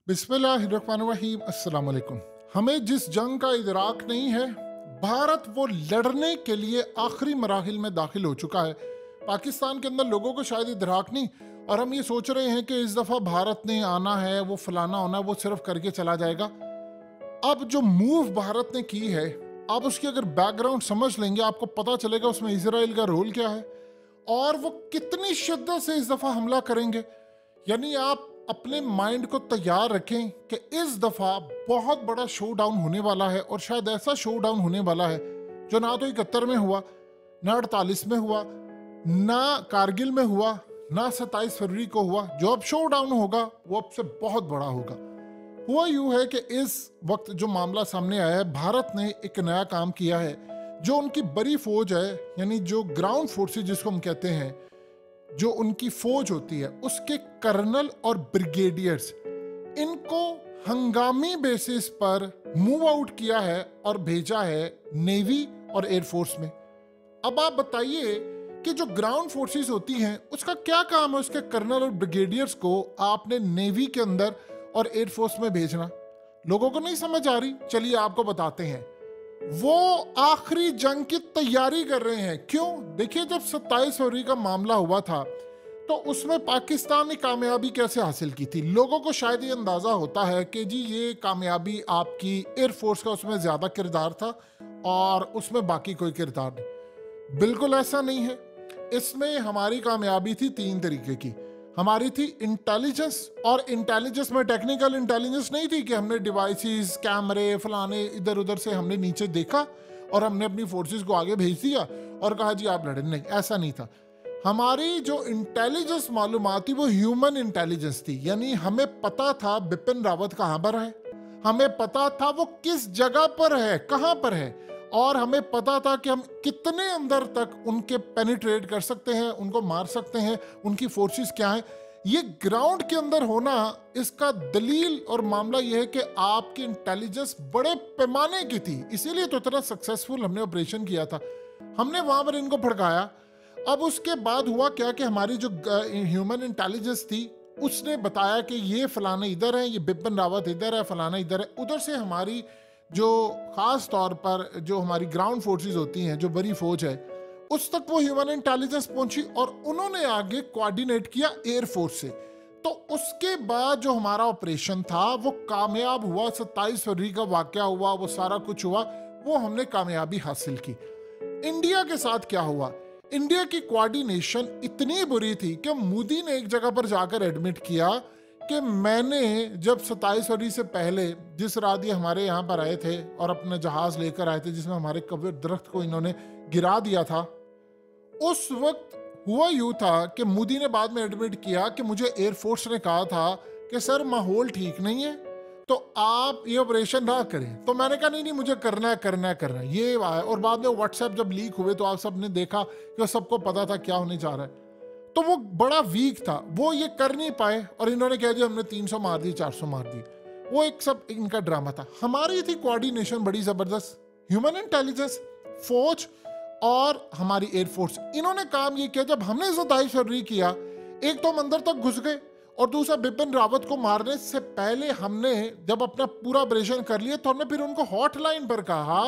बिस्मिल्लाहिर्रहमानिर्रहीम। अस्सलाम वालेकुम। हमें जिस जंग का इदराक नहीं है, भारत वो लड़ने के लिए आखिरी मराहिल में दाखिल हो चुका है। पाकिस्तान के अंदर लोगों को शायद इदराक नहीं, और हम ये सोच रहे हैं कि इस दफ़ा भारत ने आना है, वो फलाना होना, वो सिर्फ करके चला जाएगा। अब जो मूव भारत ने की है, आप उसकी अगर बैकग्राउंड समझ लेंगे, आपको पता चलेगा उसमें इजराइल का रोल क्या है और वो कितनी शिद्दत से इस दफ़ा हमला करेंगे। यानी आप अपने माइंड को तैयार रखें कि इस दफ़ा बहुत बड़ा शो डाउन होने वाला है, और शायद ऐसा शो डाउन होने वाला है जो ना तो 71 में हुआ, ना 48 में हुआ, ना कारगिल में हुआ, ना 27 फरवरी को हुआ। जो अब शो डाउन होगा वो अब से बहुत बड़ा होगा। हुआ यूं है कि इस वक्त जो मामला सामने आया है, भारत ने एक नया काम किया है। जो उनकी बड़ी फौज है, यानी जो ग्राउंड फोर्सेस जिसको हम कहते हैं, जो उनकी फौज होती है, उसके कर्नल और ब्रिगेडियर्स, इनको हंगामी बेसिस पर मूव आउट किया है और भेजा है नेवी और एयरफोर्स में। अब आप बताइए कि जो ग्राउंड फोर्सेस होती हैं उसका क्या काम है, उसके कर्नल और ब्रिगेडियर्स को आपने नेवी के अंदर और एयरफोर्स में भेजना। लोगों को नहीं समझ आ रही, चलिए आपको बताते हैं। वो आखिरी जंग की तैयारी कर रहे हैं। क्यों? देखिए, जब 27 फरवरी का मामला हुआ था तो उसमें पाकिस्तान ने कामयाबी कैसे हासिल की थी। लोगों को शायद ये अंदाजा होता है कि जी ये कामयाबी आपकी एयरफोर्स का उसमें ज्यादा किरदार था और उसमें बाकी कोई किरदार नहीं। बिल्कुल ऐसा नहीं है। इसमें हमारी कामयाबी थी 3 तरीके की। हमारी थी इंटेलिजेंस, और इंटेलिजेंस में टेक्निकल इंटेलिजेंस नहीं थी कि हमने डिवाइसेस, कैमरे, फलाने इधर उधर से हमने नीचे देखा और हमने अपनी फोर्सेस को आगे भेज दिया और कहा जी आप लड़े। नहीं, ऐसा नहीं था। हमारी जो इंटेलिजेंस मालूमात थी वो ह्यूमन इंटेलिजेंस थी। यानी हमें पता था बिपिन रावत कहाँ पर है, हमें पता था वो किस जगह पर है, कहाँ पर है, और हमें पता था कि हम कितने अंदर तक उनके पेनिट्रेट कर सकते हैं, उनको मार सकते हैं, उनकी फोर्सेस क्या हैं। ये ग्राउंड के अंदर होना, इसका दलील और मामला यह है कि आपकी इंटेलिजेंस बड़े पैमाने की थी, इसीलिए तो इतना सक्सेसफुल हमने ऑपरेशन किया था। हमने वहां पर इनको भड़काया। अब उसके बाद हुआ क्या कि हमारी जो ह्यूमन इंटेलिजेंस थी उसने बताया कि ये फलाना इधर है, ये बिपिन रावत इधर है, फलाना इधर है। उधर से हमारी जो खास तौर पर जो हमारी ग्राउंड फोर्सेस होती हैं, जो बड़ी फौज है, उस तक वो ह्यूमन इंटेलिजेंस पहुंची और उन्होंने आगे कोऑर्डिनेट किया एयरफोर्स से। तो उसके बाद जो हमारा ऑपरेशन था वो कामयाब हुआ। 27 फरवरी का वाकया हुआ, वो सारा कुछ हुआ, वो हमने कामयाबी हासिल की। इंडिया के साथ क्या हुआ? इंडिया की कोऑर्डिनेशन इतनी बुरी थी कि मोदी ने एक जगह पर जाकर एडमिट किया कि मैंने जब 27 फरवरी से पहले जिस रात ये हमारे यहाँ पर आए थे और अपना जहाज लेकर आए थे जिसमें हमारे कब्र दरख्त को इन्होंने गिरा दिया था, उस वक्त हुआ यूं था कि मोदी ने बाद में एडमिट किया कि मुझे एयरफोर्स ने कहा था कि सर माहौल ठीक नहीं है तो आप ये ऑपरेशन ना करें। तो मैंने कहा नहीं, मुझे करना है ये आया। और बाद में व्हाट्सएप जब लीक हुए तो आप सब ने देखा कि सबको पता था क्या होने जा रहा है। तो वो बड़ा वीक था, वो ये कर नहीं पाए और इन्होंने कह दिया हमने 300 मार दी, 400 मार दी। वो एक सब इनका ड्रामा था। हमारी थी कोऑर्डिनेशन बड़ी जबरदस्त। ह्यूमन इंटेलिजेंस, फौज और हमारी एयरफोर्स, इन्होंने काम ये किया। जब हमने 27 फरवरी किया, एक तो हम अंदर तक घुस गए और दूसरा बिपिन रावत को मारने से पहले हमने जब अपना पूरा ऑपरेशन कर लिया तो हमने फिर उनको हॉटलाइन पर कहा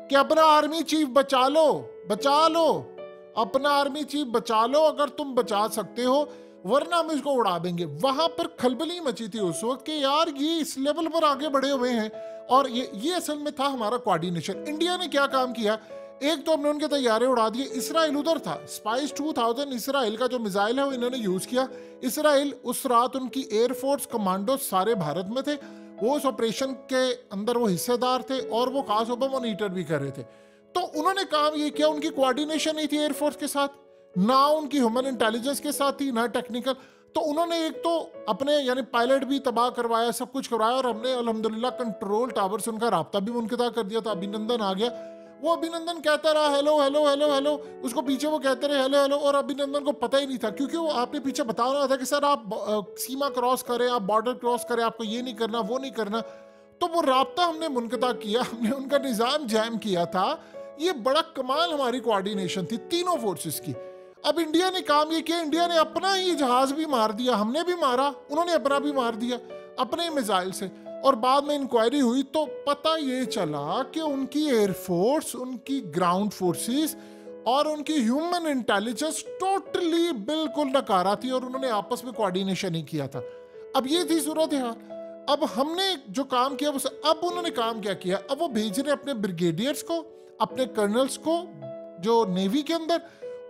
कि अपना आर्मी चीफ बचा लो, बचा लो, अपना आर्मी चीफ बचा लो अगर तुम बचा सकते हो, वरना हम इसको उड़ा देंगे। वहां पर खलबली मची थी उस वक्त कि यार ये इस लेवल पर आगे बढ़े हुए हैं। और ये असल में था हमारा कोऑर्डिनेशन। इंडिया ने क्या काम किया, एक तो हमने उनके तैयारे उड़ा दिए। इसराइल उधर था, स्पाइस 2000 इसराइल का जो मिसाइल है वो इन्होंने यूज किया। इसराइल उस रात उनकी एयरफोर्स कमांडो सारे भारत में थे, वो उस ऑपरेशन के अंदर वो हिस्सेदार थे और वो खास तौर पर मॉनिटर भी कर रहे थे। तो उन्होंने काम ये किया, उनकी कोऑर्डिनेशन नहीं थी एयरफोर्स के साथ, ना उनकी ह्यूमन इंटेलिजेंस के साथ थी, ना टेक्निकल। तो उन्होंने एक तो अपने यानी पायलट भी तबाह करवाया, सब कुछ करवाया, और हमने अल्हम्दुलिल्लाह कंट्रोल टावर से उनका राब्ता भी मुनक़ता कर दिया था। अभिनंदन आ गया, वो अभिनंदन कहता रहा हेलो हेलो हेलो हेलो, उसको पीछे वो कहते रहे हेलो हेलो, और अभिनंदन को पता ही नहीं था क्योंकि वो आपने पीछे बता रहा था कि सर आप सीमा क्रॉस करें, आप बॉर्डर क्रॉस करें, आपको ये नहीं करना, वो नहीं करना। तो वो राब्ता हमने मुनक़ता किया, हमने उनका निज़ाम जैम किया था। ये बड़ा कमाल हमारी कोऑर्डिनेशन थी तीनों फोर्सेस की। अब इंडिया ने काम ये किया, इंडिया ने अपना ही जहाज भी मार दिया, हमने भी मारा, उन्होंने अपना भी मार दिया। अपने मिसाइल से। और बाद में इंक्वायरी हुई तो पता ये चला कि उनकी एयरफोर्स, उनकी ग्राउंड फोर्सेस और उनकी ह्यूमन इंटेलिजेंस टोटली बिल्कुल नकारा थी और उन्होंने आपस में कोऑर्डिनेशन ही किया था। अब ये थी सूरत हाल। अब हमने जो काम किया वो, अब उन्होंने काम क्या किया, अब वो भेज रहे अपने ब्रिगेडियर्स को, अपने कर्नल्स को जो नेवी के अंदर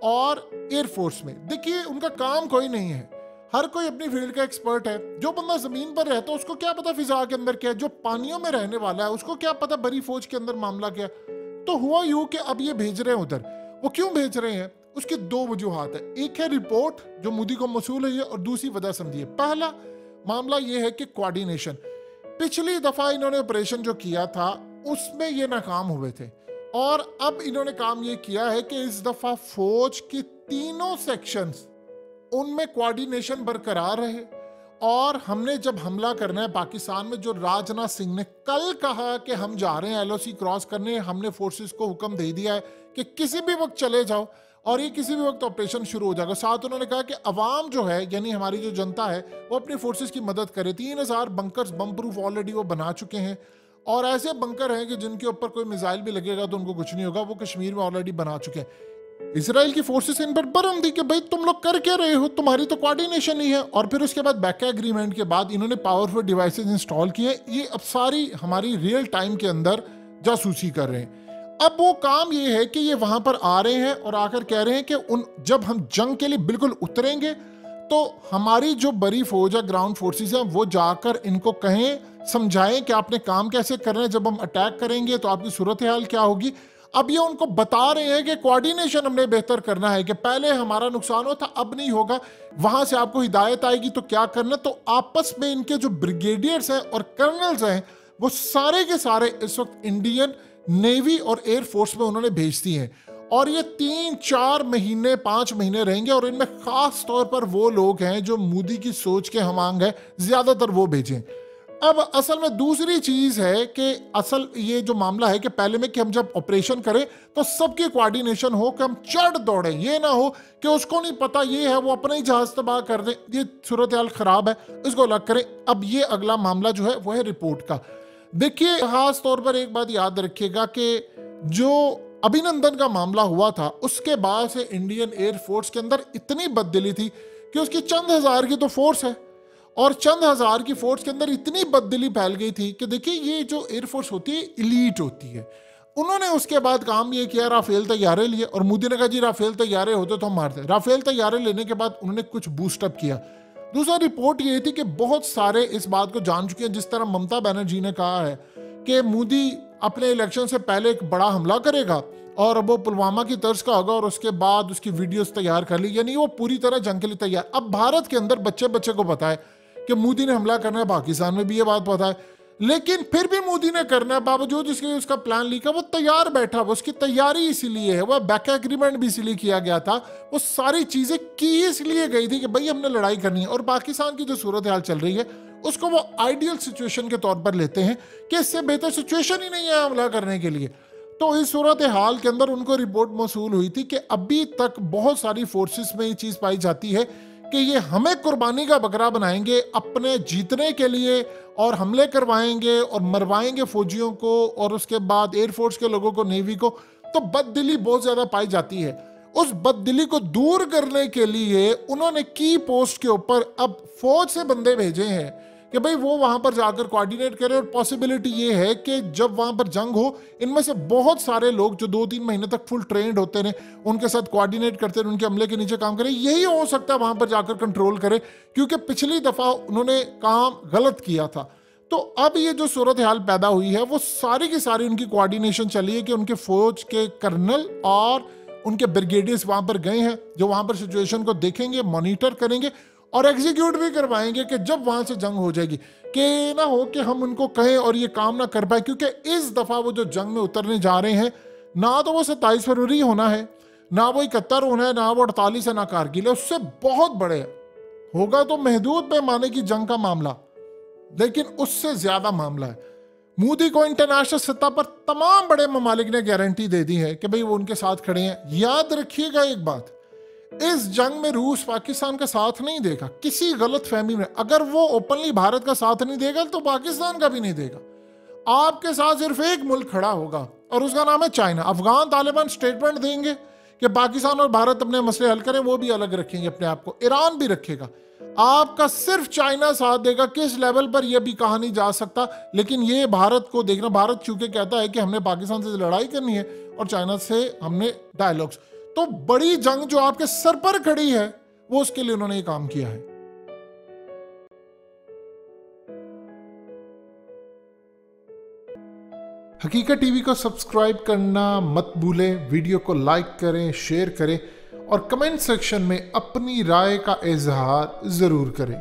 और एयरफोर्स में। देखिए उनका काम कोई नहीं है, हर कोई अपनी फील्ड का एक्सपर्ट है। जो बंदा जमीन पर रहता है उसको क्या पता फिजा के अंदर क्या है, जो पानियों में रहने वाला है उसको क्या पता बड़ी फौज के अंदर मामला क्या। तो हुआ यूं कि अब ये भेज रहे हैं उधर। वो क्यों भेज रहे हैं, उसकी दो वजूहात है। एक है रिपोर्ट जो मोदी को मौसूल है और दूसरी वजह समझिए। पहला मामला ये है कि कोऑर्डिनेशन, पिछली दफा इन्होंने ऑपरेशन जो किया था उसमें ये नाकाम हुए थे और अब इन्होंने काम ये किया है कि इस दफा फौज की तीनों सेक्शंस उनमें कोऑर्डिनेशन बरकरार रहे। और हमने जब हमला करना है पाकिस्तान में, जो राजनाथ सिंह ने कल कहा कि हम जा रहे हैं LOC क्रॉस करने, हमने फोर्सेस को हुक्म दे दिया है कि किसी भी वक्त चले जाओ और ये किसी भी वक्त ऑपरेशन शुरू हो जाएगा। साथ उन्होंने कहा कि अवाम जो है यानी हमारी जो जनता है वो अपनी फोर्सेस की मदद करे। 3000 बंकर्स बम प्रूफ ऑलरेडी वो बना चुके हैं और ऐसे बंकर हैं कि जिनके ऊपर कोई मिसाइल भी लगेगा तो उनको कुछ नहीं होगा, वो कश्मीर में ऑलरेडी बना चुके हैं। इसराइल की फोर्सेस इन पर बरम दी कि भाई तुम लोग कर क्या रहे हो, तुम्हारी तो कोऑर्डिनेशन नहीं है। और फिर उसके बाद बैका एग्रीमेंट के बाद इन्होंने पावरफुल डिवाइसेस इंस्टॉल किए, ये अब सारी हमारी रियल टाइम के अंदर जासूसी कर रहे हैं। अब वो काम ये है कि ये वहां पर आ रहे हैं और आकर कह रहे हैं कि जब हम जंग के लिए बिल्कुल उतरेंगे तो हमारी जो बड़ी फौज है, ग्राउंड फोर्सेस है, वो जाकर इनको कहें, समझाएं कि आपने काम कैसे करना है, जब हम अटैक करेंगे तो आपकी सूरत हाल क्या होगी। अब ये उनको बता रहे हैं कि कोऑर्डिनेशन हमने बेहतर करना है, कि पहले हमारा नुकसान हो था अब नहीं होगा, वहां से आपको हिदायत आएगी तो क्या करना। तो आपस में इनके जो ब्रिगेडियर्स हैं और कर्नल्स हैं वो सारे के सारे इस वक्त इंडियन नेवी और एयरफोर्स में उन्होंने भेज दी हैं और ये 3-4 महीने 5 महीने रहेंगे। और इनमें खास तौर पर वो लोग हैं जो मोदी की सोच के हमांग है, ज्यादातर वो भेजें। अब असल में दूसरी चीज है कि असल ये जो मामला है कि पहले में कि हम जब ऑपरेशन करें तो सबकी कोऑर्डिनेशन हो, कि हम चढ़ दौड़े, ये ना हो कि उसको नहीं पता ये है वो अपना ही जहाज तबाह कर दे। ये सूरत हाल खराब है, इसको अलग करें। अब ये अगला मामला जो है वो है रिपोर्ट का। देखिए खास तौर पर एक बात याद रखिएगा कि जो अभिनंदन का मामला हुआ था उसके बाद से इंडियन एयरफोर्स के अंदर इतनी बददिली थी कि उसकी चंद हजार की तो फोर्स है और चंद हजार की फोर्स के अंदर इतनी बददिली फैल गई थी कि देखिए ये जो एयरफोर्स होती है इलीट होती है। उन्होंने उसके बाद काम ये किया, राफेल तैयारे लिए और मोदी ने कहा जी राफेल तैयारे होते तो हम मारते। राफेल तैयारे लेने के बाद उन्होंने कुछ बूस्टअप किया। दूसरा रिपोर्ट ये थी कि बहुत सारे इस बात को जान चुके हैं, जिस तरह ममता बनर्जी ने कहा है कि मोदी अपने इलेक्शन से पहले एक बड़ा हमला करेगा और वो पुलवामा की तर्ज का होगा और उसके बाद उसकी वीडियोस तैयार कर ली, यानी वो पूरी तरह जंग के लिए तैयार। अब भारत के अंदर बच्चे बच्चे को पता है कि मोदी ने हमला करना है, पाकिस्तान में भी ये बात पता है, लेकिन फिर भी मोदी ने करना है, बावजूद इसके उसका प्लान लिखा, वो तैयार बैठा, वो उसकी तैयारी इसीलिए है, वो बैक एग्रीमेंट भी इसीलिए किया गया था, वो सारी चीजें की इसलिए गई थी कि भाई हमने लड़ाई करनी है। और पाकिस्तान की जो सूरत हाल चल रही है उसको वो आइडियल सिचुएशन के तौर पर लेते हैं कि इससे बेहतर सिचुएशन ही नहीं है हमला करने के लिए। तो इस सूरत हाल के अंदर उनको रिपोर्ट मौसूल हुई थी कि अभी तक बहुत सारी फोर्सेस में ये चीज पाई जाती है कि ये हमें कुर्बानी का बकरा बनाएंगे अपने जीतने के लिए और हमले करवाएंगे और मरवाएंगे फौजियों को और उसके बाद एयरफोर्स के लोगों को, नेवी को। तो बददिली बहुत ज्यादा पाई जाती है। उस बददिली को दूर करने के लिए उन्होंने की पोस्ट के ऊपर अब फौज से बंदे भेजे हैं कि भाई वो वहां पर जाकर कोऑर्डिनेट करें। और पॉसिबिलिटी ये है कि जब वहां पर जंग हो, इनमें से बहुत सारे लोग जो 2-3 महीने तक फुल ट्रेंड होते रहे, उनके साथ कोऑर्डिनेट करते रहे, उनके हमले के नीचे काम करें। यही हो सकता है वहां पर जाकर कंट्रोल करें, क्योंकि पिछली दफा उन्होंने काम गलत किया था। तो अब ये जो सूरत हाल पैदा हुई है वो सारी की सारी उनकी कोऑर्डिनेशन चली है कि उनके फौज के कर्नल और उनके ब्रिगेडियर्स वहां पर गए हैं, जो वहां पर सिचुएशन को देखेंगे, मॉनिटर करेंगे और एग्जीक्यूट भी करवाएंगे कि जब वहां से जंग हो जाएगी कि ना हो कि हम उनको कहें और ये काम ना कर पाए। क्योंकि इस दफा वो जो जंग में उतरने जा रहे हैं, ना तो वो 27 फरवरी होना है, ना वो 71 होना है, ना वो 48 है, ना कारगिल है, उससे बहुत बड़े होगा तो महदूद पैमाने की जंग का मामला, लेकिन उससे ज्यादा मामला है। मोदी को इंटरनेशनल सतह पर तमाम बड़े ममालिक ने गारंटी दे दी है कि भाई वो उनके साथ खड़े हैं। याद रखिएगा एक बात, इस जंग में रूस पाकिस्तान का साथ नहीं देगा किसी गलत फहमी में। अगर वो ओपनली भारत का साथ नहीं देगा तो पाकिस्तान का भी नहीं देगा। आपके साथ सिर्फ एक मुल्क खड़ा होगा और उसका नाम है चाइना। अफगान तालिबान स्टेटमेंट देंगे कि पाकिस्तान और भारत अपने मसले हल करें, वो भी अलग रखेंगे अपने आप को, ईरान भी रखेगा। आपका सिर्फ चाइना साथ देगा। किस लेवल पर यह भी कहा नहीं जा सकता, लेकिन ये भारत को देखना। भारत चूंकि कहता है कि हमने पाकिस्तान से लड़ाई करनी है और चाइना से हमने डायलॉग्स, तो बड़ी जंग जो आपके सर पर खड़ी है वो उसके लिए उन्होंने ये काम किया है। हकीकत टीवी को सब्सक्राइब करना मत भूलें, वीडियो को लाइक करें, शेयर करें और कमेंट सेक्शन में अपनी राय का इजहार जरूर करें।